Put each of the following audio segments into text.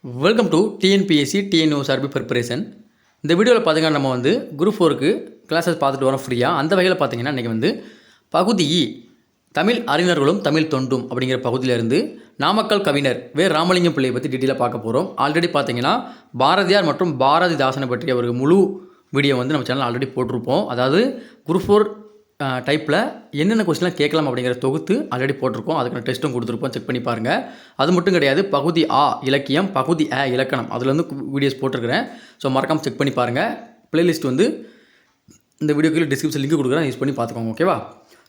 Welcome to TNPSC TNORB preparation. இந்த வீடியோவில் பார்த்தீங்கன்னா நம்ம வந்து குரூப் 4க்கு கிளாஸஸ் பார்த்துட்டு வரோம் ஃப்ரீயாக. அந்த வகையில் பார்த்தீங்கன்னா இன்றைக்கி வந்து பகுதி தமிழ் அறிஞர்களும் தமிழ் தொண்டும் அப்படிங்கிற பகுதியிலேருந்து நாமக்கல் கவிஞர் வே ராமலிங்கம் பிள்ளையை பற்றி டீட்டெயிலாக பார்க்க போகிறோம். ஆல்ரெடி பார்த்தீங்கன்னா பாரதியார் மற்றும் பாரதிதாசனை பற்றிய ஒரு முழு வீடியோ வந்து நம்ம சேனல் ஆல்ரெடி போட்டிருப்போம். அதாவது குரூப் 4 டைப்பில் என்னென்ன கொஸ்டின்லாம் கேட்கலாம் அப்படிங்கிற தொகுத்து ஆல்ரெடி போட்டிருக்கோம். அதுக்கான டெஸ்ட்டும் கொடுத்துருப்போம், செக் பண்ணி பாருங்கள். அது மட்டும் கிடையாது, பகுதி ஆ இலக்கியம், பகுதி அ இலக்கணம், அதுலேருந்து வீடியோஸ் போட்டிருக்கிறேன். ஸோ மறக்காமல் செக் பண்ணி பாருங்கள். ப்ளேலிஸ்ட் வந்து இந்த வீடியோக்கு டிஸ்கிரிப்ஷன் லிங்க் கொடுக்குறேன், யூஸ் பண்ணி பார்த்துக்கோங்க. ஓகேவா?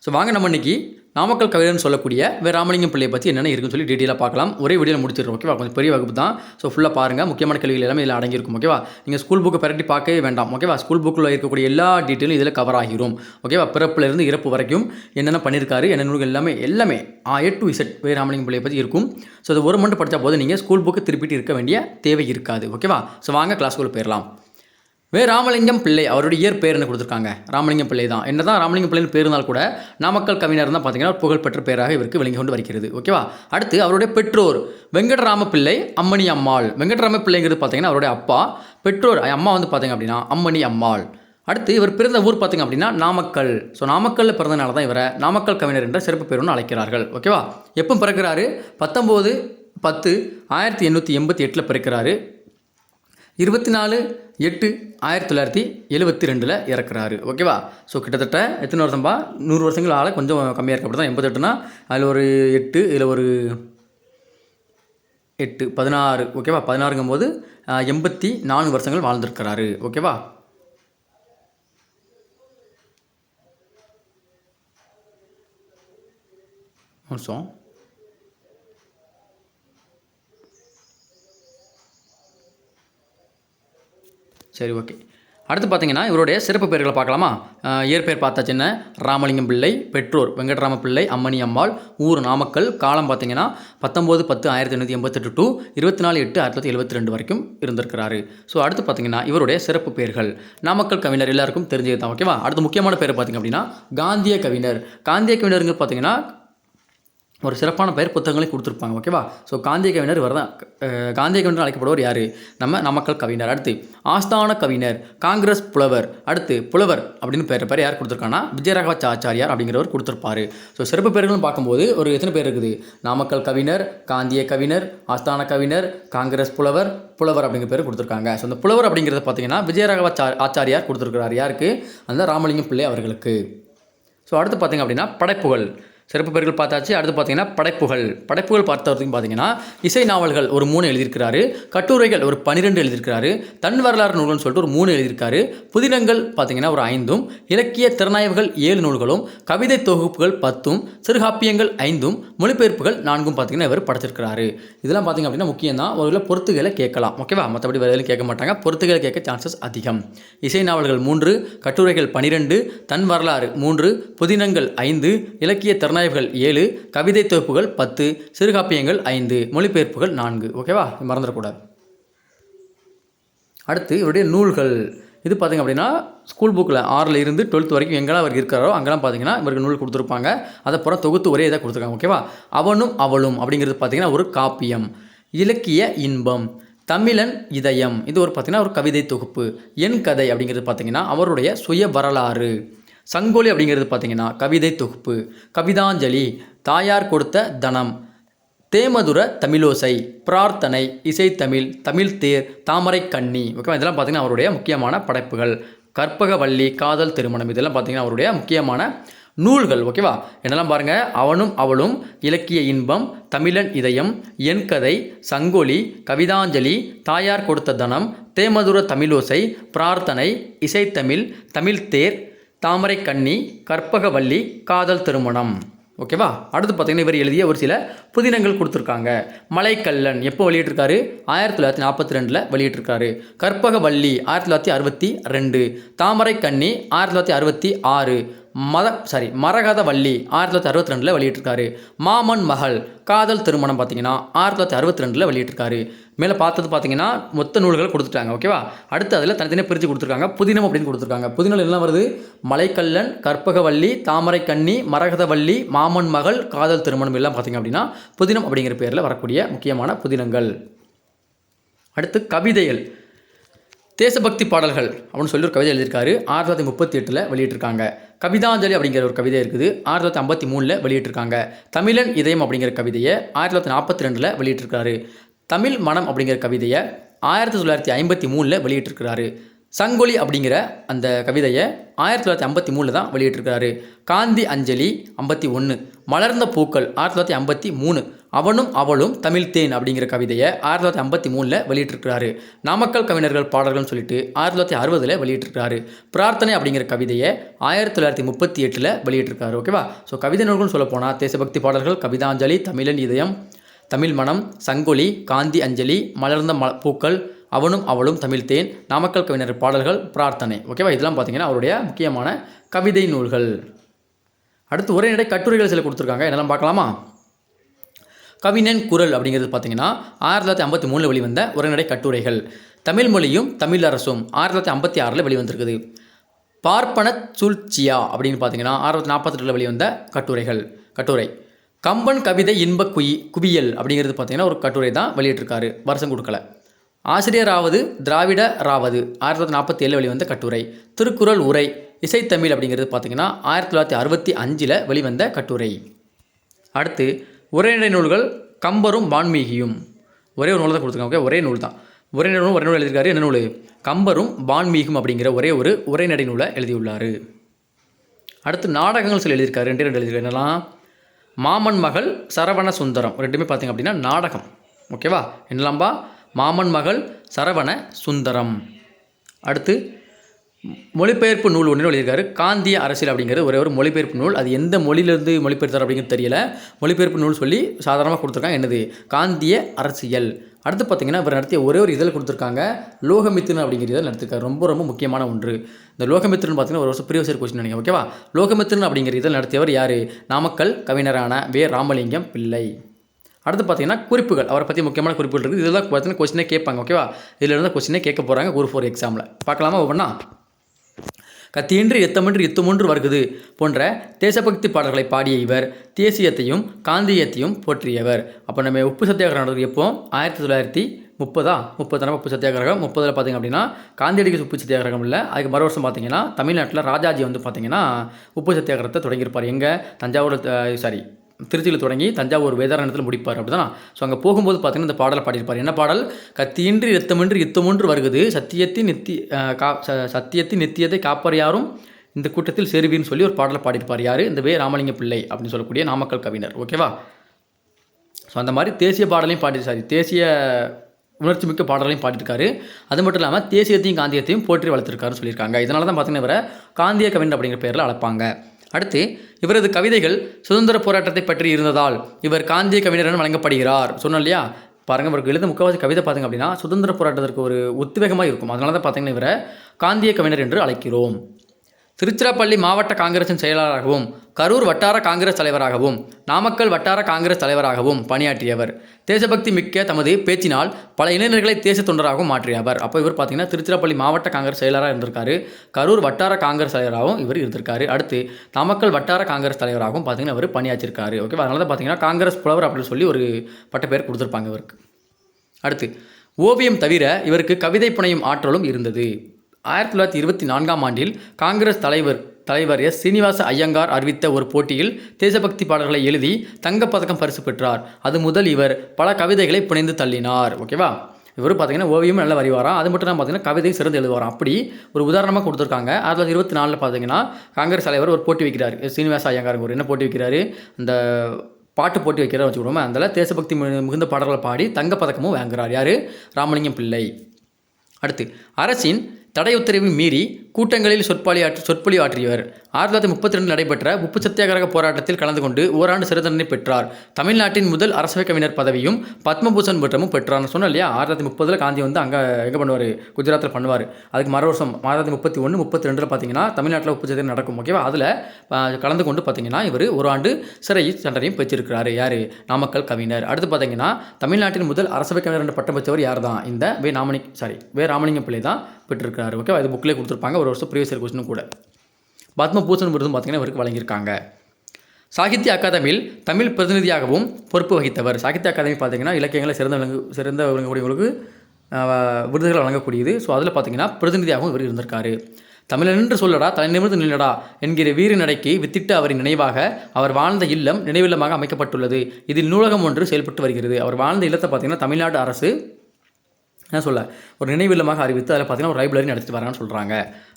ஸோ வாங்க நம்ம இன்றைக்கி நாமக்கல் கவிஞர்னு சொல்லக்கூடிய வே ராமலிங்கம் பிள்ளையை பற்றி என்னென்ன இருக்குன்னு சொல்லி டீட்டெயிலாக பார்க்கலாம். ஒரே வீடியோவில் முடிச்சிடுறோம். ஓகேவா? கொஞ்சம் பெரிய வகுப்பு தான். ஸோ ஃபுல்லாக பாருங்கள். முக்கியமான கேள்விகள் எல்லாமே இதில் அடங்கியிருக்கும். ஓகேவா? நீங்கள் ஸ்கூல் புக்கை பரட்டி பார்க்கவே வேண்டாம். ஓகேவா? ஸ்கூல் புக்கில் இருக்கக்கூடிய எல்லா டீட்டெயிலும் இதில் கவர் ஆகிரும். ஓகேவா? பிறப்பிலிருந்து இறப்பு வரைக்கும் என்னென்ன பண்ணியிருக்காரு, என்ன நூல்கள் எல்லாமே A to Z வே ராமலிங்கம் பிள்ளையை பற்றி இருக்கும். ஸோ அது ஒரு மட்டும் படித்தா போது நீங்கள் ஸ்கூல் புக்கு திருப்பிட்டு இருக்க வேண்டிய தேவை இருக்காது. ஓகேவா? ஸோ வாங்க கிளாஸ்க்குள்ளே போயிடலாம். வே ராமலிங்கம் பிள்ளை அவருடைய இயற்பெயர் என்ன கொடுத்துருக்காங்க? ராமலிங்கம் பிள்ளை தான். என்ன தான் ராமலிங்கம் பிள்ளைன்னு பேருந்தால் கூட நாமக்கல் கவிஞர் தான் பார்த்தீங்கன்னா புகழ்பெற்ற பேராக இவருக்கு விளங்கி கொண்டு வருகிறது. ஓகேவா? அடுத்து அவருடைய பெற்றோர் வெங்கடராம பிள்ளை, அம்மணி அம்மாள். வெங்கடராம பிள்ளைங்கிறது பார்த்தீங்கன்னா அவருடைய அப்பா. பெற்றோர் அம்மா வந்து பார்த்தீங்க அப்படின்னா அம்மணி அம்மாள். அடுத்து இவர் பிறந்த ஊர் பார்த்தீங்க அப்படின்னா நாமக்கல். ஸோ நாமக்கல்லில் பிறந்தனால தான் இவரை நாமக்கல் கவிஞர் என்ற சிறப்பு பேர் ஒன்று அழைக்கிறார்கள். ஓகேவா? எப்போ பிறக்கிறாரு? 19/10/1888 பிறக்கிறாரு. 24/8/1972 இறக்குறாரு. ஓகேவா? ஸோ கிட்டத்தட்ட எத்தனை வருஷம்பா? 100 வருஷங்கள் ஆள கொஞ்சம் கம்மியாக இருக்க. அப்படி தான் 88னா அதில் ஒரு 8, இதில் ஒரு 8 16. ஓகேவா? 16ங்கும் போது 84 வருஷங்கள் வாழ்ந்திருக்கிறாரு. ஓகேவா? நிமிஷம். சரி, ஓகே. அடுத்து பார்த்தீங்கன்னா இவருடைய சிறப்பு பெயர்களை பார்க்கலாமா? இயற்பெயர் பார்த்தாச்சு என்ன? ராமலிங்கம் பிள்ளை. பெற்றோர் வெங்கடராம பிள்ளை, அம்மணி அம்மாள். ஊர் நாமக்கல். காலம் பார்த்தீங்கன்னா 19/10/1888 டு 24/8/1972 வரைக்கும் இருந்திருக்கிறாரு. ஸோ அடுத்து பார்த்தீங்கன்னா இவருடைய சிறப்பு பெயர்கள் நாமக்கல் கவிஞர் எல்லாருக்கும் தெரிஞ்சது தான். ஓகேவா? அடுத்து முக்கியமான பேர் பார்த்தீங்க அப்படின்னா காந்திய கவிஞர். காந்திய கவிஞருங்க பார்த்தீங்கன்னா ஒரு சிறப்பான பெயர் புத்தகங்களே கொடுத்துருப்பாங்க. ஓகேவா? ஸோ காந்திய கவிஞர் இவர் தான். காந்திய கவிஞர் அழைக்கப்படுவர் யார்? நம்ம நாமக்கல் கவிஞர். அடுத்து ஆஸ்தான கவிஞர், காங்கிரஸ் புலவர். அடுத்து புலவர் அப்படின்னு பேர் யார் கொடுத்துருக்காங்கன்னா விஜயராகவ ஆச்சாரியார் அப்படிங்கிறவர் கொடுத்துருப்பாரு. ஸோ சிறப்பு பேர்கள்னு பார்க்கும்போது ஒரு எத்தனை பேர் இருக்குது? நாமக்கல் கவிஞர், காந்திய கவிஞர், ஆஸ்தான கவிஞர், காங்கிரஸ் புலவர் அப்படிங்கிற பேர் கொடுத்துருக்காங்க. ஸோ அந்த புலவர் அப்படிங்கிறத பார்த்தீங்கன்னா விஜயராகவ ஆச்சாரியார் கொடுத்துருக்கிறார். யாருக்கு? அந்த ராமலிங்கம் பிள்ளை அவர்களுக்கு. ஸோ அடுத்து பார்த்தீங்க அப்படின்னா படைப்புகள். சிறப்பு பெயர்கள் பார்த்தாச்சு. அடுத்து பார்த்தீங்கன்னா படைப்புகள் பார்த்த வரைக்கும் பார்த்தீங்கன்னா இசை நாவல்கள் ஒரு 3 எழுதியிருக்கிறாரு. கட்டுரைகள் ஒரு 12 எழுதியிருக்கிறாரு. தன் வரலாறு நூல்கள்னு சொல்லிட்டு ஒரு 3 எழுதியிருக்காரு. புதினங்கள் பார்த்தீங்கன்னா ஒரு 5, இலக்கிய திறனாய்வுகள் 7 நூல்களும், கவிதை தொகுப்புகள் 10, சிறுகாப்பியங்கள் 5, மொழிபெயர்ப்புகள் 4 பார்த்தீங்கன்னா இவர் படைச்சிருக்கிறாரு. இதெல்லாம் பார்த்தீங்க அப்படின்னா முக்கியம் தான். ஒரு பொறுத்துகளை கேட்கலாம். ஓகேவா? மற்றபடி வேலையிலும் கேட்க மாட்டாங்க. பொறுத்துகளை கேட்க சான்சஸ் அதிகம். இசை நாவல்கள் 3, கட்டுரைகள் 12, தன் வரலாறு 3, புதினங்கள் 5, இலக்கிய திறனாய்வுகள் 7, கவிதை தொகுப்புகள் 10, சிறுகாப்பியங்கள் 5, மொழிபெயர்ப்புகள் 4. ஓகேவா? மறந்துடக்கூடாது. அடுத்து இவருடைய நூல்கள். இது பார்த்திங்க அப்படின்னா ஸ்கூல் புக்கில் 6ல் இருந்து 12th வரைக்கும் எங்கெல்லாம் அவர் இருக்கிறாரோ அங்கெல்லாம் பார்த்தீங்கன்னா இவருக்கு நூல் கொடுத்துருப்பாங்க. அதை புறம் தொகுத்து ஒரே இதாக கொடுத்துருக்காங்க. ஓகேவா? அவனும் அவளும் அப்படிங்கிறது பார்த்திங்கன்னா ஒரு காப்பியம். இலக்கிய இன்பம், தமிழன் இதயம், இது ஒரு பார்த்திங்கன்னா ஒரு கவிதை தொகுப்பு. என் கதை அப்படிங்கிறது பார்த்திங்கன்னா அவருடைய சுய வரலாறு. சங்கொலி அப்படிங்கிறது பார்த்தீங்கன்னா கவிதை தொகுப்பு. கவிதாஞ்சலி, தாயார் கொடுத்த தனம், தேமதுர தமிழோசை, பிரார்த்தனை, இசைத்தமிழ், தமிழ் தேர், தாமரை கண்ணி. ஓகேவா? இதெல்லாம் பார்த்தீங்கன்னா அவருடைய முக்கியமான படைப்புகள். கற்பகவல்லி, காதல் திருமணம், இதெல்லாம் பார்த்தீங்கன்னா அவருடைய முக்கியமான நூல்கள். ஓகேவா? என்னெல்லாம் பாருங்கள். அவனும் அவளும், இலக்கிய இன்பம், தமிழன் இதயம், என் கதை, சங்கொலி, கவிதாஞ்சலி, தாயார் கொடுத்த தனம், தேமதுர தமிழோசை, பிரார்த்தனை, இசைத்தமிழ், தமிழ் தேர், தாமரை கண்ணி, கற்பகவல்லி, காதல் திருமணம். ஓகேவா? அடுத்து பார்த்தீங்கன்னா இவர் எழுதிய ஒரு சில புதினங்கள் கொடுத்துருக்காங்க. மலைக்கல்லன் எப்போ வெளியிட்டிருக்காரு? 1942 வெளியிட்டிருக்காரு. கற்பகவல்லி 1962, தாமரை கண்ணி 1966, மரகதவல்லி 1962 வெளியிட்டிருக்காரு. மாமன் மகள், காதல் திருமணம் பார்த்தீங்கன்னா 1962 வெளியிட்டிருக்காரு. மேலே பார்த்தது பார்த்தீங்கன்னா மொத்த நூல்கள் கொடுத்துட்டாங்க. ஓகேவா? அடுத்து அதில் தனித்தனியாக பிரித்து கொடுத்துருக்காங்க. புதினம் அப்படின்னு கொடுத்துருக்காங்க. புதினம் எல்லாம் வருது? மலைக்கல்லன், கற்பகவல்லி, தாமரை கண்ணி, மரகதவல்லி, மாமன் மகள், காதல் திருமணம் எல்லாம் பார்த்தீங்க அப்படின்னா புதினம் அப்படிங்கிற பேரில் வரக்கூடிய முக்கியமான புதினங்கள். அடுத்து கவிதைகள். தேசபக்தி பாடல்கள் அப்படின்னு சொல்லி ஒரு கவிதை எழுதியிருக்காரு. 1938 வெளியிட்டிருக்காங்க. கவிதாஞ்சலி அப்படிங்கிற ஒரு கவிதை இருக்குது. 1953 வெளியிட்டிருக்காங்க. தமிழன் இதயம் அப்படிங்கிற கவிதையை 1942 வெளியிட்டிருக்காரு. தமிழ் மனம் அப்படிங்கிற கவிதையை 1953 வெளியிட்டிருக்கிறாரு. சங்கொலி அப்படிங்கிற அந்த கவிதையை 1953 தான் வெளியிட்டிருக்கிறாரு. காந்தி அஞ்சலி 51, மலர்ந்த பூக்கள் 1953, அவனும் அவளும் தமிழ் தேன் அப்படிங்கிற கவிதையை 1953 வெளியிட்டிருக்கிறாரு. நாமக்கல் கவிஞர்கள் பாடல்கள்னு சொல்லிட்டு 1960 வெளியிட்டிருக்கிறாரு. பிரார்த்தனை அப்படிங்கிற கவிதையை 1938 வெளியிட்டிருக்காரு. ஓகேவா? ஸோ கவிதை நூல்கள்னு சொல்ல போனால் தேசபக்தி பாடல்கள், கவிதாஞ்சலி, தமிழன் இதயம், தமிழ் மனம், சங்கொலி, காந்தி அஞ்சலி, மலர்ந்த பூக்கள், அவனும் அவளும் தமிழ் தேன், நாமக்கல் கவிஞர் பாடல்கள், பிரார்த்தனை. ஓகேவா? இதெல்லாம் பார்த்தீங்கன்னா அவருடைய முக்கியமான கவிதை நூல்கள். அடுத்து உரைநடை கட்டுரைகள் சில கொடுத்துருக்காங்க. என்னெல்லாம் பார்க்கலாமா? கவிஞன் குரல் அப்படிங்கிறது பார்த்தீங்கன்னா 1953 வெளிவந்த உரைநடை கட்டுரைகள். தமிழ் மொழியும் தமிழ் அரசும் 1956 வெளிவந்திருக்குது. பார்ப்பன சூழ்ச்சியா அப்படின்னு பார்த்தீங்கன்னா 1948 வெளிவந்த கட்டுரை. கம்பன் கவிதை இன்ப குவியல் அப்படிங்கிறது பார்த்தீங்கன்னா ஒரு கட்டுரை தான் வெளியிட்டிருக்காரு. வருஷம் கொடுக்கல. ஆசிரியராவது திராவிடராவது 1947 வெளிவந்த கட்டுரை. திருக்குறள் உரை இசைத்தமிழ் அப்படிங்கிறது பார்த்தீங்கன்னா 1965 வெளிவந்த கட்டுரை. அடுத்து உரைநடை நூல்கள் கம்பரும் வான்மீகியும். ஒரே ஒரு நூல் தான் கொடுத்துருக்காங்க. ஒரே நூல் தான். ஒரே நூல் எழுதியிருக்காரு. என்ன நூல்? கம்பரும் வான்மீகும் அப்படிங்கிற ஒரே ஒரு உரைநடை நூலை எழுதியுள்ளார். அடுத்து நாடகங்கள் சில எழுதியிருக்காரு. 2 எழுதியிருக்காரு. என்னெல்லாம்? மாமன் மகள், சரவண சுந்தரம். ரெண்டுமே பார்த்தீங்க அப்படின்னா நாடகம். ஓகேவா? என்னலாம்பா? மாமன் மகள், சரவண சுந்தரம். அடுத்து மொழிபெயர்ப்பு நூல் ஒன்று எழுதியிருக்காரு. காந்திய அரசியல் அப்படிங்கிறது ஒரே ஒரு மொழிபெயர்ப்பு நூல். அது எந்த மொழியிலேருந்து மொழிபெயர்த்தார் அப்படிங்கிறது தெரியல. மொழிபெயர்ப்பு நூல் சொல்லி சாதாரணமாக கொடுத்துருக்காங்க. என்னது? காந்திய அரசியல். அடுத்து பார்த்தீங்கன்னா இவர் நடத்திய ஒரே ஒரு இதழ் கொடுத்துருக்காங்க. லோகமித்திரன் அப்படிங்கிற இதழ் நடத்திருக்காரு. ரொம்ப ரொம்ப முக்கியமான ஒன்று. இந்த லோகமித்திரன் பார்த்தீங்கன்னா ஒரு வருஷம் ப்ரீவியஸ் இயர் கொஸ்டின் நினைக்கிறேன். ஓகேவா? லோகமித்திரன் அப்படிங்கிற இதழ் நடத்தியவர் யார்? நாமக்கல் கவிஞரான வே. ராமலிங்கம் பிள்ளை. அடுத்து பார்த்தீங்கன்னா குறிப்புகள். அவரை பற்றி முக்கியமான குறிப்புகள் இருக்குது. இதெல்லாம் பார்த்தீங்கன்னா கொஸ்டினே கேட்பாங்க. ஓகேவா? இதில் இருந்தால் கொஸ்டினே கேட்க போகிறாங்க குரூப் 4 எக்ஸாமில். பார்க்கலாமா ஒவ்வொன்றா? கத்தியின்றி எத்தமின்றி யுத்தமொன்று வருகுது போன்ற தேசபக்தி பாடல்களை பாடிய இவர் தேசியத்தையும் காந்தியத்தையும் போற்றியவர். அப்போ நம்ம உப்பு சத்தியாகிரகம் நடந்தது எப்போ? 1930 உப்பு சத்தியாகிரகம். 30 பார்த்தீங்க அப்படின்னா காந்தியடிகள் உப்பு சத்தியாகிரகம் இல்லை. அதுக்கு மறு வருஷம் பார்த்தீங்கன்னா தமிழ்நாட்டில் ராஜாஜி வந்து பார்த்தீங்கன்னா உப்பு சத்தியாகிரகத்தை தொடங்கியிருப்பார். எங்கே? திருச்சியில் தொடங்கி தஞ்சாவூர் வேதாரண்யத்தில் முடிப்பார். அப்படி தான். ஸோ அங்கே போகும்போது பார்த்தீங்கன்னா இந்த பாடலை பாடியிருப்பார். என்ன பாடல்? கத்தியின்றி இரத்தமின்றி யுத்தமொன்று வருகுது, சத்தியத்தின் நித்தியத்தை காப்பார் யாரும் இந்த கூட்டத்தில் சேருவீர்னு சொல்லி ஒரு பாடலை பாடியிருப்பார். யார்? இந்த வே. ராமலிங்க பிள்ளை அப்படின்னு சொல்லக்கூடிய நாமக்கல் கவிஞர். ஓகேவா? ஸோ அந்த மாதிரி தேசிய பாடலையும் தேசிய உணர்ச்சி மிக்க பாடலையும் பாடியிருக்காரு. அது மட்டும் இல்லாமல் தேசியத்தையும் காந்தியத்தையும் போற்றி வளர்த்துருக்காருன்னு சொல்லியிருக்காங்க. இதனால தான் பார்த்தீங்கன்னா இவரை காந்திய கவிஞர் அப்படிங்கிற பேரில் அழைப்பாங்க. அடுத்து இவரது கவிதைகள் சுதந்திர போராட்டத்தை பற்றி இருந்ததால் இவர் காந்திய கவிஞர் என வழங்கப்படுகிறார். சொன்னோம் இல்லையா? பாருங்கள், இவருக்கு எழுத முக்கால்வாசி கவிதை பார்த்திங்க அப்படின்னா சுதந்திர போராட்டத்திற்கு ஒரு உத்வேகமாக இருக்கும். அதனால தான் பார்த்தீங்கன்னா இவரை காந்திய கவிஞர் என்று அழைக்கிறோம். திருச்சிராப்பள்ளி மாவட்ட காங்கிரசின் செயலாளராகவும் கரூர் வட்டார காங்கிரஸ் தலைவராகவும் நாமக்கல் வட்டார காங்கிரஸ் தலைவராகவும் பணியாற்றியவர். தேசபக்தி மிக்க தமது பேச்சினால் பல இளைஞர்களை தேச தொண்டராகவும் மாற்றியவர். அப்போ இவர் பார்த்தீங்கன்னா திருச்சிராப்பள்ளி மாவட்ட காங்கிரஸ் செயலராக இருந்திருக்காரு. கரூர் வட்டார காங்கிரஸ் தலைவராகவும் இவர் இருந்திருக்காரு. அடுத்து நாமக்கல் வட்டார காங்கிரஸ் தலைவராகவும் பார்த்தீங்கன்னா இவர் பணியாற்றிருக்காரு. ஓகே, அதனால தான் பார்த்தீங்கன்னா காங்கிரஸ் புலவர் அப்படின்னு சொல்லி ஒரு பட்ட பேர் கொடுத்துருப்பாங்க இவருக்கு. அடுத்து ஓவியம் தவிர இவருக்கு கவிதை புனையும் ஆற்றலும் இருந்தது. 1924 ஆண்டில் காங்கிரஸ் தலைவர் எஸ். சீனிவாச ஐயங்கார் அறிவித்த ஒரு போட்டியில் தேசபக்தி பாடல்களை எழுதி தங்கப்பதக்கம் பரிசு பெற்றார். அது முதல் இவர் பல கவிதைகளை புனைந்து தள்ளினார். ஓகேவா? இவர் பார்த்தீங்கன்னா ஓவியம் நல்லா வரைவாராம். அது மட்டும் தான் பார்த்தீங்கன்னா கவிதை சிறந்து எழுதுவாராம். அப்படி ஒரு உதாரணமாக கொடுத்துருக்காங்க. 1924 பார்த்தீங்கன்னா காங்கிரஸ் தலைவர் ஒரு போட்டி வைக்கிறார். சீனிவாச ஐயங்கார் ஒரு என்ன போட்டி வைக்கிறாரு? அந்த பாட்டு போட்டி வைக்கிறத வச்சுக்கிடுவோம். அதில் தேசபக்தி மிகுந்த பாடல்களை பாடி தங்கப்பதக்கமும் வாங்குறார். யார்? ராமலிங்கம் பிள்ளை. அடுத்து அரசின் தடை உத்தரவை மீறி கூட்டங்களில் சொற்பொழி ஆற்றியவர். 1932 நடைபெற்ற உப்பு சத்தியாகிரக போராட்டத்தில் கலந்து கொண்டு ஓராண்டு சிறை தண்டனை பெற்றார். தமிழ்நாட்டின் முதல் அரசவை கவிஞர் பதவியும் பத்மபூஷன் பட்டமும் பெற்றார்னு சொன்னோம் இல்லையா? 1930 காந்தி வந்து அங்கே எங்கே பண்ணுவார்? குஜராத்தில் பண்ணுவார். அதுக்கு மறு வருஷம் 1931, 32 பார்த்தீங்கன்னா தமிழ்நாட்டில் உப்பு சத்தியாகிரகம் நடக்கும். ஓகேவா? அதில் கலந்து கொண்டு பார்த்தீங்கன்னா இவர் ஒரு ஆண்டு சிறை தண்டனையும் பெற்றிருக்கிறார். யார்? நாமக்கல் கவிஞர். அடுத்து பார்த்தீங்கன்னா தமிழ்நாட்டின் முதல் அரசவை கவிஞர் என்ற பட்டம் பெற்றவர் யார் தான்? இந்த வே. ராமலிங்கம் பிள்ளை தான் பெற்றிருக்கிறார். ஓகே, இது புக்கிலே கொடுத்துருப்பாங்க. ஒரு வருஷம் ப்ரீவியஸ் இயர் கொஸ்டினும் கூட. பத்மபூஷன் விருதும் பார்த்தீங்கன்னா இவருக்கு வழங்கியிருக்காங்க. சாகித்ய அகாதமியில் தமிழ் பிரதிநிதியாகவும் பொறுப்பு வகித்தவர். சாகித்ய அகாதமி பார்த்தீங்கன்னா இலக்கியங்களை சிறந்த விளங்கக்கூடியவங்களுக்கு விருதுகள் வழங்கக்கூடியது. ஸோ அதில் பார்த்தீங்கன்னா பிரதிநிதியாகவும் இவர் இருந்திருக்காரு. தமிழன் என்று சொல்லடா தலை நிமிர்ந்து நில்லடா என்கிற வீர நடைக்கு வித்திட்டு அவரின் நினைவாக அவர் வாழ்ந்த இல்லம் நினைவில்லமாக அமைக்கப்பட்டுள்ளது. இதில் நூலகம் ஒன்று செயல்பட்டு வருகிறது. அவர் வாழ்ந்த இல்லத்தை பார்த்தீங்கன்னா தமிழ்நாடு அரசு என்ன சொல்ல ஒரு நினைவில்லமாக அறிவித்து அதில் பார்த்தீங்கன்னா ஒரு லைப்ரரி நடத்திட்டு வரான்னு சொல்கிறாங்க.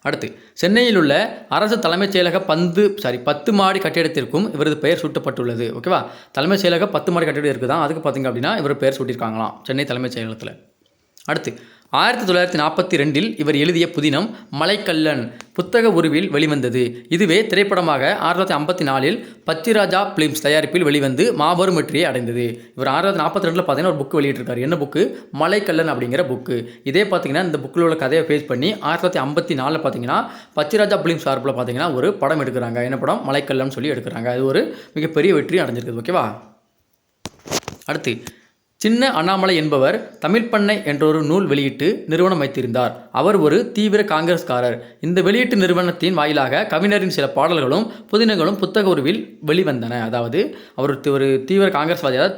அடுத்து சென்னையில் உள்ள அரசு தலைமைச் செயலக 10 மாடி கட்டிடத்திற்கும் இவரது பெயர் சூட்டப்பட்டுள்ளது. ஓகேவா, தலைமைச் செயலக 10 மாடி கட்டிடம் இருக்குது தான், அதுக்கு பார்த்தீங்க அப்படின்னா இவர் பெயர் சூட்டியிருக்காங்களாம் சென்னை தலைமைச் செயலகத்தில். அடுத்து 1942 இவர் எழுதிய புதினம் மலைக்கல்லன் புத்தக உருவில் வெளிவந்தது. இதுவே திரைப்படமாக 1954 பத்திராஜா பிலிம்ஸ் தயாரிப்பில் வெளிவந்து மாபெரும் வெற்றியை அடைந்தது. இவர் 1942 பார்த்தீங்கன்னா ஒரு புக்கு வெளியிட்டிருக்காரு. என்ன புக்கு? மலைக்கல்லன் அப்படிங்கிற புக்கு. இதே பார்த்தீங்கன்னா இந்த புக்கில் உள்ள கதையை பேஸ் பண்ணி 1954 பார்த்தீங்கன்னா பத்திராஜா பிலிம்ஸ் சார்பில் பார்த்தீங்கன்னா ஒரு படம் எடுக்கிறாங்க. என்ன படம்? மலைக்கல்லன் சொல்லி எடுக்கிறாங்க. அது ஒரு மிகப்பெரிய வெற்றி அடைஞ்சிருக்குது. ஓகேவா. அடுத்து சின்ன அண்ணாமலை என்பவர் தமிழ் பண்ணை என்றொரு நூல் வெளியிட்டு நிறுவனம் வைத்திருந்தார். அவர் ஒரு தீவிர காங்கிரஸ்காரர். இந்த வெளியீட்டு நிறுவனத்தின் வாயிலாக கவிஞரின் சில பாடல்களும் புதினங்களும் புத்தக உருவில் வெளிவந்தன. அதாவது அவர் ஒரு தீவிர காங்கிரஸ்வாதி, அதாவது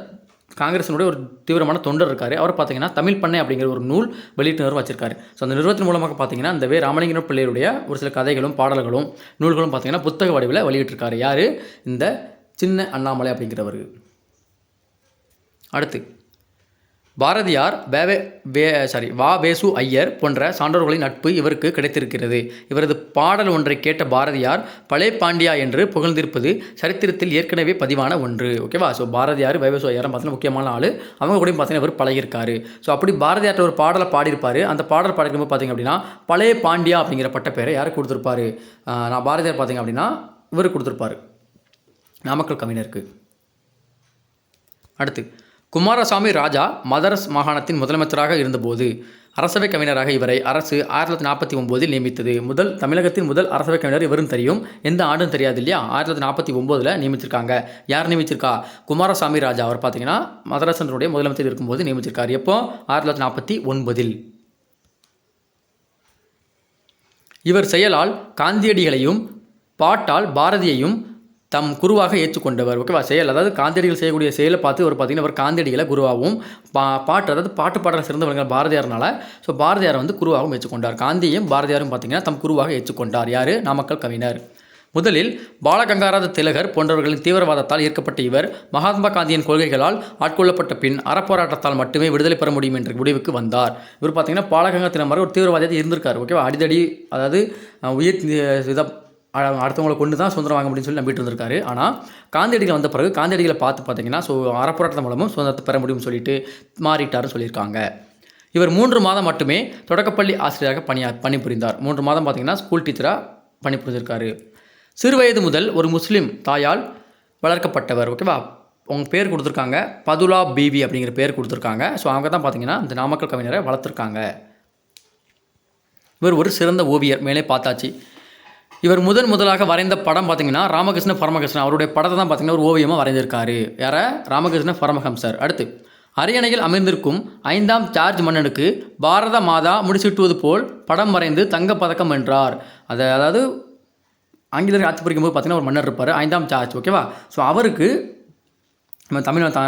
காங்கிரஸினுடைய ஒரு தீவிரமான தொண்டர் இருக்கார். அவர் பார்த்தீங்கன்னா தமிழ் பண்ணை அப்படிங்கிற ஒரு நூல் வெளியீட்டு நிறுவனம் வச்சிருக்காரு. ஸோ அந்த நிறுவனத்தின் மூலமாக பார்த்தீங்கன்னா இந்த ராமலிங்க பிள்ளையுடைய ஒரு சில கதைகளும் பாடல்களும் நூல்களும் பார்த்தீங்கன்னா புத்தக வடிவில் வெளியிட்டிருக்காரு. யார்? இந்த சின்ன அண்ணாமலை அப்படிங்கிறவர். அடுத்து பாரதியார், வேசு ஐயர் போன்ற சான்றோர்களின் நட்பு இவருக்கு கிடைத்திருக்கிறது. இவரது பாடல் ஒன்றை கேட்ட பாரதியார் பழைய பாண்டியா என்று புகழ்ந்திருப்பது சரித்திரத்தில் ஏற்கனவே பதிவான ஒன்று. ஓகேவா. ஸோ பாரதியார் வேசு ஐயரும் பார்த்தீங்கன்னா முக்கியமான ஆள். அவங்க கூட பார்த்தீங்கன்னா இவர் பழகியிருக்காரு. ஸோ அப்படி பாரதியார்ட்ட ஒரு பாடலை பாடியிருப்பார். அந்த பாடல் பாடிக்கும்போது பார்த்தீங்க அப்படின்னா பழைய பாண்டியா அப்படிங்கிற பட்ட பேரை யாருக்கு கொடுத்துருப்பாரு? நான் பாரதியார் பார்த்தீங்க அப்படின்னா இவர் கொடுத்துருப்பாரு, நாமக்கல் கவிஞருக்கு. அடுத்து குமாரசாமி ராஜா மதராஸ் மாகாணத்தின் முதலமைச்சராக இருந்தபோது அரசவை கவிஞராக இவரை அரசு 1949 நியமித்தது. தமிழகத்தின் முதல் அரசவை கவிஞர் இவரும் தெரியும், எந்த ஆண்டும் தெரியாது இல்லையா. 1949 நியமிச்சிருக்காங்க. யார் நியமிச்சிருக்கா? குமாரசாமி ராஜா. அவர் பார்த்தீங்கன்னா மதராசனுடைய முதலமைச்சர் இருக்கும்போது நியமிச்சிருக்காரு. எப்போ? 1949. இவர் செயலால் காந்தியடிகளையும் பாட்டால் பாரதியையும் தம் குருவாக ஏற்றுக்கொண்டவர். ஓகேவா. செயல், அதாவது காந்தியடிகள் செய்யக்கூடிய செயலை பார்த்து ஒரு பார்த்தீங்கன்னா அவர் காந்தியடிகளை குருவாகவும் பாட்டு, அதாவது பாட்டு பாடல சிறந்தவர்கள் பாரதியார்னால ஸோ பாரதியார் குருவாகவும் ஏற்றுக்கொண்டார். காந்தியையும் பாரதியாரும் பார்த்தீங்கன்னா தம் குருவாக ஏற்றுக்கொண்டார். யார்? நாமக்கல் கவிஞர். முதலில் பாலகங்காராத திலகர் போன்றவர்களின் தீவிரவாதத்தால் ஈர்க்கப்பட்ட இவர் மகாத்மா காந்தியின் கொள்கைகளால் ஆட்கொள்ளப்பட்ட பின் அறப்போராட்டத்தால் மட்டுமே விடுதலை பெற முடியும் என்ற முடிவுக்கு வந்தார். இவர் பார்த்தீங்கன்னா பாலகங்கா திலகர் ஒரு தீவிரவாதியாக இருந்திருக்கார். ஓகேவா. அடிதடி, அதாவது உயிர் அடுத்தவங்களை கொண்டு தான் சுதந்திரம் வாங்க முடியும்னு சொல்லி நம்பிட்டு இருந்திருக்காரு. ஆனால் காந்தியடிகள் வந்த பிறகு காந்தியடிகளை பார்த்தீங்கன்னா ஸோ அறப்போராட்டத்தின் மூலமும் சுதந்திரத்தை பெற முடியும்னு சொல்லிட்டு மாறிட்டாருன்னு சொல்லியிருக்காங்க. இவர் 3 மாதம் மட்டுமே தொடக்கப்பள்ளி ஆசிரியராக பணிபுரிந்தார். 3 மாதம் பார்த்தீங்கன்னா ஸ்கூல் டீச்சராக பணிபுரிஞ்சிருக்காரு. சிறுவயது முதல் ஒரு முஸ்லீம் தாயால் வளர்க்கப்பட்டவர். ஓகேவா. அவங்க பேர் கொடுத்துருக்காங்க, பதுலா பீவி அப்படிங்கிற பேர் கொடுத்துருக்காங்க. ஸோ அவங்க தான் பார்த்தீங்கன்னா இந்த நாமக்கல் கவிஞரை வளர்த்துருக்காங்க. இவர் ஒரு சிறந்த ஓவியர், மேலே பார்த்தாச்சு. இவர் முதலாக வரைந்த படம் பார்த்தீங்கன்னா ராமகிருஷ்ண பரமஹம்சர். அவருடைய படத்தை தான் பார்த்தீங்கன்னா ஒரு ஓவியமாக வரைந்திருக்காரு. யார? ராமகிருஷ்ண பரமஹம்சர். அடுத்து அரியணையில் அமர்ந்திருக்கும் 5ஆம் ஜார்ஜ் மன்னனுக்கு பாரத மாதா முடிசூட்டுவது போல் படம் வரைந்து தங்கப்பதக்கம் வென்றார். அதாவது ஆங்கிலேயர் ஆட்சி புரிக்கும்போது பார்த்தீங்கன்னா ஒரு மன்னர் இருப்பார், 5ஆம் ஜார்ஜ். ஓகேவா. ஸோ அவருக்கு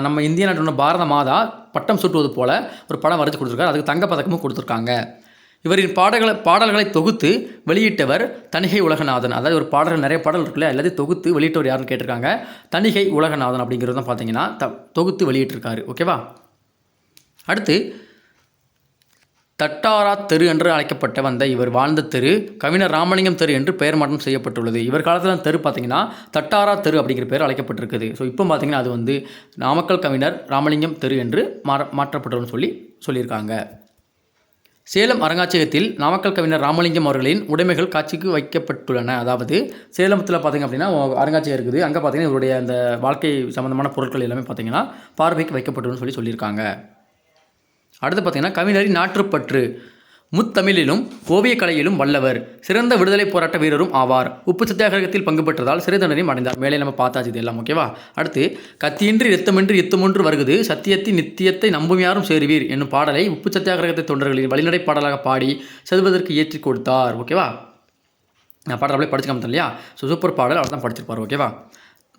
நம்ம இந்திய நாட்டோட பாரத மாதா பட்டம் சூட்டுவது போல் ஒரு படம் வரைச்சி கொடுத்துருக்காரு. அதுக்கு தங்கப்பதக்கமும் கொடுத்துருக்காங்க. இவரின் பாடல்களை தொகுத்து வெளியிட்டவர் தணிகை உலகநாதன். அதாவது ஒரு பாடல்கள் நிறைய பாடல் இருக்குல்ல, எல்லாத்தையும் தொகுத்து வெளியிட்டவர் யாருன்னு கேட்டிருக்காங்க. தணிகை உலகநாதன் அப்படிங்கிறது தான் பார்த்தீங்கன்னா தொகுத்து வெளியிட்டிருக்காரு. ஓகேவா. அடுத்து தட்டாரா தெரு என்று அழைக்கப்பட்ட வந்த இவர் வாழ்ந்த தெரு கவிஞர் ராமலிங்கம் தெரு என்று பெயர் மாற்றம் செய்யப்பட்டுள்ளது. இவர் காலத்தில் தெரு பார்த்தீங்கன்னா தட்டாரா தெரு அப்படிங்கிற பேர் அழைக்கப்பட்டிருக்குது. ஸோ இப்போ பார்த்தீங்கன்னா அது நாமக்கல் கவிஞர் ராமலிங்கம் தெரு என்று மாற்றப்பட்டதுன்னு சொல்லியிருக்காங்க. சேலம் அருங்காட்சியகத்தில் நாமக்கல் கவிஞர் ராமலிங்கம் அவர்களின் உடைமைகள் காட்சிக்கு வைக்கப்பட்டுள்ளன. அதாவது சேலத்தில் பார்த்திங்க அப்படின்னா அருங்காட்சியகம் இருக்குது. அங்கே பார்த்திங்கன்னா இவருடைய அந்த வாழ்க்கை சம்மந்தமான பொருட்கள் எல்லாமே பார்த்திங்கன்னா பார்வைக்கு வைக்கப்பட்டுள்ளன்னு சொல்லியிருக்காங்க. அடுத்து பார்த்திங்கன்னா கவிஞரின் நாட்டுப்பற்று. முத்தமிழிலும் ஓவியக்கலையிலும் வல்லவர், சிறந்த விடுதலை போராட்ட வீரரும் ஆவார். உப்பு சத்தியாகிரகத்தில் பங்கு பெற்றதால் சிறை தண்டனையும் அடைந்தார். மேலே நம்ம பார்த்தாச்சு இது எல்லாம். ஓகேவா. அடுத்து கத்தியின்றி இரத்தமின்றி யுத்தமொன்று வருகுது, சத்தியத்தின் நித்தியத்தை நம்பும் யாரும் சேருவீர் என்னும் பாடலை உப்பு சத்தியாகிரகத்தை தொண்டர்களின் வழிநடை பாடலாக பாடி செல்வதற்கு ஏற்றி கொடுத்தார். ஓகேவா. நான் பாடல் அப்படியே படிச்சு காமித்தேன் இல்லையா. ஸோ சூப்பர் பாடல் அவர் தான் படிச்சிருப்பார். ஓகேவா.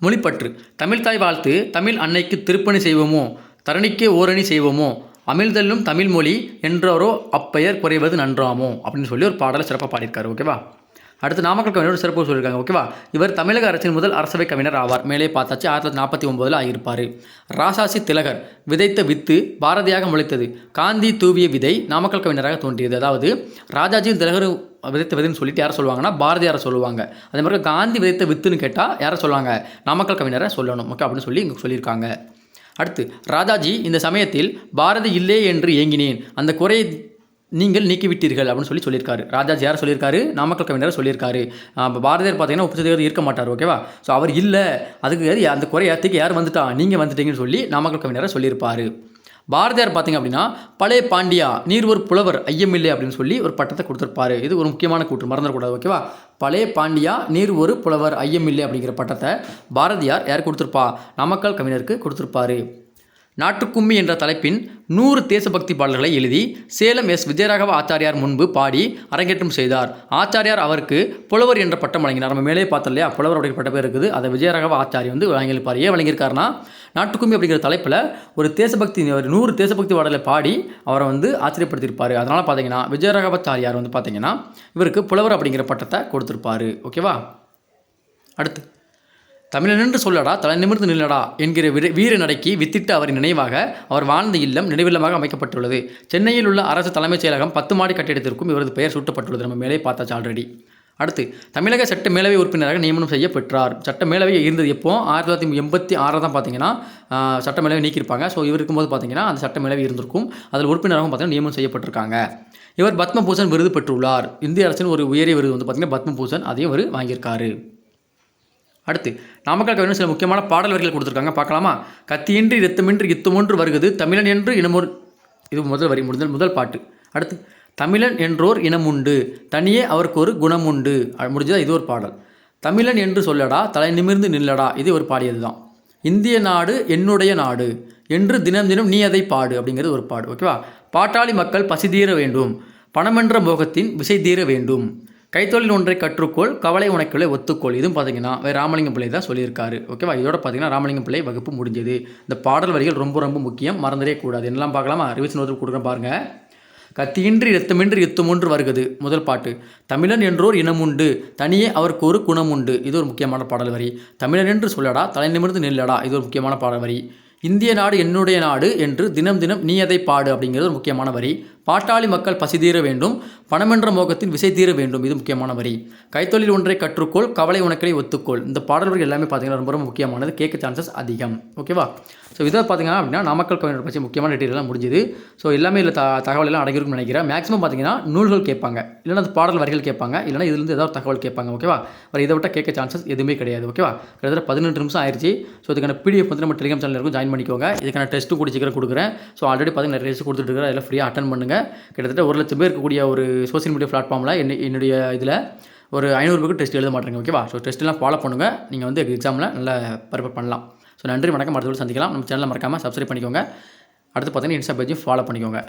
மொழிப்பற்று. தமிழ் தாய் வாழ்த்து. தமிழ் அன்னைக்கு திருப்பணி செய்வோமோ, தரணிக்கே ஓரணி செய்வோமோ, அமிழ்தல்லும் தமிழ் மொழி என்றோரோ அப்பெயர் குறைவது நன்றாமோ அப்படின்னு சொல்லி ஒரு பாடலை சிறப்பாக பாடியிருக்காரு. ஓகேவா. அடுத்து நாமக்கல் கவிஞர் சிறப்பு சொல்லியிருக்காங்க. ஓகேவா. இவர் தமிழக அரசின் முதல் அரசவை கவிஞர் ஆவார். மேலே பார்த்தாச்சு 1949 ஆகியிருப்பார். ராசாசி திலகர் விதைத்த வித்து பாரதியாக முளைத்தது. காந்தி தூவிய விதை நாமக்கல் கவிஞராக தோன்றியது. அதாவது ராஜாஜியும் திலகரும் விதைத்த விதைன்னு சொல்லிட்டு யாரை சொல்லுவாங்கன்னா பாரதியாரை சொல்லுவாங்க. அதே மாதிரி காந்தி விதைத்த வித்துன்னு கேட்டால் யாரை சொல்லுவாங்க, நாமக்கல் கவிஞரை சொல்லணும். ஓகே அப்படின்னு சொல்லி இங்கே சொல்லியிருக்காங்க. அடுத்து ராஜாஜி இந்த சமயத்தில் பாரதி இல்லை என்று ஏங்கினேன், அந்த குறையை நீங்கள் நீக்கிவிட்டீர்கள் அப்படின்னு சொல்லியிருக்காரு. ராஜாஜி யார் சொல்லியிருக்காரு, நாமக்கல் கவிஞர் சொல்லியிருக்காரு. பாரதியார் பார்த்தீங்கன்னா உப்புச்சதிகாரத்தில் இருக்க மாட்டார். ஓகேவா. ஸோ அவர் இல்லை, அதுக்கு அந்த குறை ஏற்றுக்கு யார் வந்துட்டா, நீங்கள் வந்துட்டீங்கன்னு சொல்லி நாமக்கல் கவிஞரை சொல்லியிருப்பார். பாரதியார் பார்த்திங்க அப்படின்னா பழைய பாண்டியா நீர் ஒரு புலவர் ஐயமில்லை அப்படின்னு சொல்லி ஒரு பட்டத்தை கொடுத்துருப்பாரு. இது ஒரு முக்கியமான கூற்று, மறந்துடக்கூடாது. ஓகேவா. பழைய பாண்டியா நீர் ஒரு புலவர் ஐயமில்லை அப்படிங்கிற பட்டத்தை பாரதியார் யார் கொடுத்துருப்பா, நாமக்கல் கவிஞருக்கு கொடுத்துருப்பாரு. நாட்டுக்கும்மி என்ற தலைப்பின் 100 தேசபக்தி பாடல்களை எழுதி சேலம் எஸ் விஜயராகவ ஆச்சாரியார் முன்பு பாடி அரங்கேற்றம் செய்தார். ஆச்சாரியார் அவருக்கு புலவர் என்ற பட்டம் வழங்கினார். நம்ம மேலே பார்த்தோம் இல்லையா, புலவர் அப்படிங்கிற பட்டம் பேர் இருக்குது. அதை விஜயராகவ ஆச்சாரி வழங்கியிருப்பார். ஏன் வழங்கியிருக்காருன்னா, நாட்டுக்கும்மி அப்படிங்கிற தலைப்பில் ஒரு தேசபக்தி 100 தேசபக்தி பாடலை பாடி அவரை ஆச்சரியப்படுத்தியிருப்பார். அதனால் பார்த்தீங்கன்னா விஜயராகவாச்சாரியார் பார்த்தீங்கன்னா இவருக்கு புலவர் அப்படிங்கிற பட்டத்தை கொடுத்துருப்பார். ஓகேவா. அடுத்து தமிழன் என்று சொல்லடா தலை நிமிர்ந்து நில்லடா என்கிற வீர நடைக்கு வித்திட்டு அவரின் நினைவாக அவர் வாழ்ந்த இல்லம் நினைவில்லமாக அமைக்கப்பட்டுள்ளது. சென்னையில் உள்ள அரசு தலைமைச் செயலகம் 10 மாடி கட்டிடத்திற்கும் இவரது பெயர் சூட்டப்பட்டுள்ளது. நம்ம மேலே பார்த்தாச்சு ஆல்ரெடி. அடுத்து தமிழக சட்ட மேலவை உறுப்பினராக நியமனம் செய்ய பெற்றார். சட்ட மேலவை இருந்தது எப்போ, 1986 தான் பார்த்தீங்கன்னா சட்ட மேலவை நீக்கியிருப்பாங்க. ஸோ இவர் இருக்கும்போது பார்த்தீங்கன்னா அந்த சட்ட மேலவை இருந்திருக்கும். அதில் உறுப்பினராகவும் பார்த்தீங்கன்னா நியமனம் செய்யப்பட்டிருக்காங்க. இவர் பத்மபூஷன் விருது பெற்றுள்ளார். இந்திய அரசின் ஒரு உயரிய விருது பார்த்தீங்கன்னா பத்மபூஷன், அதையும் இவர் வாங்கியிருக்காரு. அடுத்து நாமக்கல் கவிஞர் சில முக்கியமான பாடல் வரிகள் கொடுத்துருக்காங்க, பார்க்கலாமா. கத்தியின்றி இரத்தமின்றி யுத்தமொன்று வருகிறது தமிழன் என்று இனமோர், இது முதல் வரி, முதல் பாட்டு. அடுத்து தமிழன் என்றோர் இனமுண்டு தனியே அவருக்கு ஒரு குணமுண்டு, முடிஞ்சதா. இது ஒரு பாடல். தமிழன் என்று சொல்லடா தலை நிமிர்ந்து நில்லடா, இது ஒரு பாடியது தான். இந்திய நாடு என்னுடைய நாடு என்று தினம் தினம் நீ அதை பாடு அப்படிங்கிறது ஒரு பாடு. ஓகேவா. பாட்டாளி மக்கள் பசி தீர வேண்டும், பணமென்ற மோகத்தின் விசை தீர வேண்டும், கைத்தொழில் ஒன்றை கற்றுக்கோள் கவலை உனக்குள்ளே ஒத்துக்கோள், இதுவும் பார்த்தீங்கன்னா ராமலிங்கம் பிள்ளை தான் சொல்லியிருக்காரு. ஓகேவா. இதோட பார்த்தீங்கன்னா ராமலிங்கம் பிள்ளை வகுப்பு முடிஞ்சது. இந்த பாடல் வரிகள் ரொம்ப ரொம்ப முக்கியம், மறந்துடவே கூடாது. என்னெல்லாம் பார்க்கலாமா, ரிவிஷன் ஒருத்தர் கொடுக்குறேன் பாருங்கள். கத்தியின்றி இரத்தமின்றி யுத்தமொன்று வருகிறது, முதல் பாட்டு. தமிழன் என்றோர் இனமுண்டு தனியே அவருக்கு ஒரு குணமுண்டு, இது ஒரு முக்கியமான பாடல் வரி. தமிழன் என்று சொல்லடா தலை நிமிர்ந்து நில்லடா, இது ஒரு முக்கியமான பாடல் வரி. இந்திய நாடு என்னுடைய நாடு என்று தினம் தினம் நீ அதை பாடு அப்படிங்கிறது ஒரு முக்கியமான வரி. பாட்டாளி மக்கள் பசி தீர வேண்டும், பணமென்ற மோகத்தின் விசை தீர வேண்டும், இது முக்கியமான வரி. கைத்தொழில் ஒன்றை கற்றுக்கோள் கவலை உனக்களை ஒத்துக்கோள், இந்த பாடல் வரி எல்லாமே பார்த்தீங்கன்னா ரொம்ப ரொம்ப முக்கியமானது, கேட்க சான்சஸ் அதிகம். ஓகேவா. ஸோ இதை பார்த்தீங்கன்னா அப்படின்னா நாமக்கல் கவிஞர் பற்றி முக்கியமான டீட்டெயிலாம் முடிஞ்சுது. ஸோ எல்லாமே இல்லை தகவல் எல்லாம் அடங்கியிருக்கும்னு நினைக்கிறேன். மேக்ஸிமம் பார்த்தீங்கன்னா நூல்கள் கேட்பாங்க, இல்லைனா அது பாடல் வரிகள் கேட்பாங்க, இல்லைனா இதுலேருந்து ஏதாவது தகவல் கேட்பாங்க. ஓகேவா. இதை விட்டால் கேட்க சான்சஸ் எதுவுமே கிடையாது. ஓகேவா. கிட்டத்தட்ட 18 நிமிஷம் ஆயிடுச்சு. ஸோ இதுக்கான பிடிஎஃப் நம்ம டெலிகிராம் சேனல் இருக்கும், ஜாயின் பண்ணிக்கோங்க. இதுக்கான டெஸ்ட்டும் கூட சீக்கிரம் கொடுக்குறேன். ஸோ ஆல்ரெடி பார்த்தீங்கன்னா நிறைய டெஸ்ட் கொடுத்துட்டு இருக்கிறேன், அதெல்லாம் ஃப்ரீயாக அட்டன் பண்ணுங்கள். கிட்டத்தட்ட 1 லட்சம் பேர் இருக்கக்கூடிய ஒரு சோஷியல் மீடியா பிளாட்ஃபார்மில் என்னுடைய இதில் ஒரு 500 பேருக்கு டெஸ்ட் எழுத மாட்டேங்க. ஓகேவா. ஸோ டெஸ்ட்லாம் ஃபாலோ பண்ணுங்கள், நீங்கள் எக்ஸாமில் நல்லா ப்ரிப்பேர் பண்ணலாம். ஸோ நன்றி, வணக்கம். அடுத்த சந்திக்கலாம். நம்ம சேனலை மறக்காமல் சப்ஸ்கிரைப் பண்ணிக்கோங்க. அடுத்து பார்த்தீங்கன்னா இன்ஸ்டா பேஜையும் ஃபாலோ பண்ணிக்கோங்க.